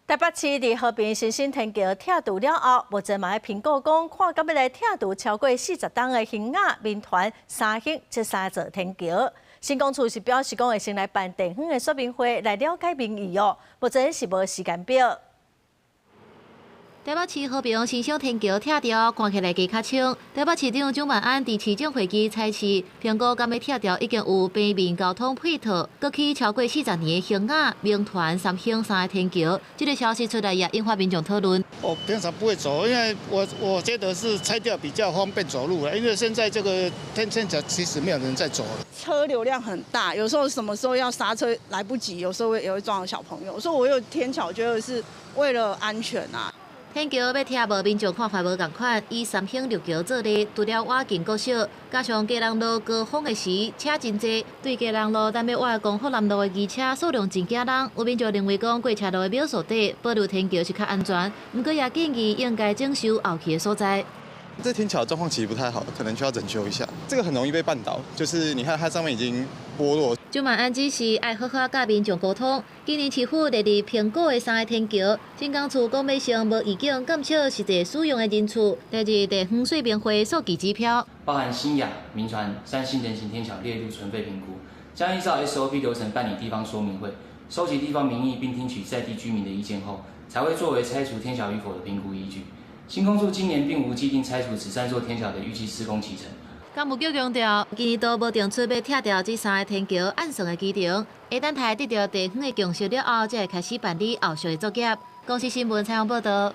台北市伫和平新生天桥拆除了后，目前嘛喺评估讲，看敢要来拆除超过40栋的兴雅、民团、三兴这3座天桥。新公处是表示讲会先来办地方的说明会，来了解民意哦。目前是无时间表。 台北市和平新生天桥拆掉，看起来加较轻。台北市长蒋万安伫市长会议裁示，评估敢要拆掉已经有平面交通配套，过去超过40年的兴雅、民团、三兴3个天桥。这个消息出来也引发民众讨论。我平常不会走，因为我觉得是拆掉比较方便走路了，因为现在这个天桥其实没有人在走了，车流量很大，有时候什么时候要刹车来不及，有时候也会撞到小朋友，所以我有天桥，觉得是为了安全啊。 天桥要拆无，民众看法无共款。以三兴六桥做例，除了瓦境国小，加上家人路高峰的时车真多，对家人路单要挖公福南路的机车数量真惊人。有民众认为讲过车路的秒数低，保留天桥是较安全。不过也建议应该整修后期的所在。 这天桥状况其实不太好，可能需要整修一下。这个很容易被绊倒，就是你看它上面已经剥落。蒋万安指示爱好好甲民众沟通。今年市府列入评估的3个天桥，新工处讲要先无预警减少实际使用的人次。第二，地方说明会收集指标，包含新雅、民传、三星人行天桥列入存废评估，将依照 SOP 流程办理地方说明会，收集地方民意并听取在地居民的意见后，才会作为拆除天桥与否的评估依据。 新工处今年并无既定拆除此3座天桥的预期施工期程。干部局强调，今年都无定出要拆掉这3个天桥按算的基程，下等待得到地方的共识了后，才会开始办理后续的作业。公司新闻采访报道。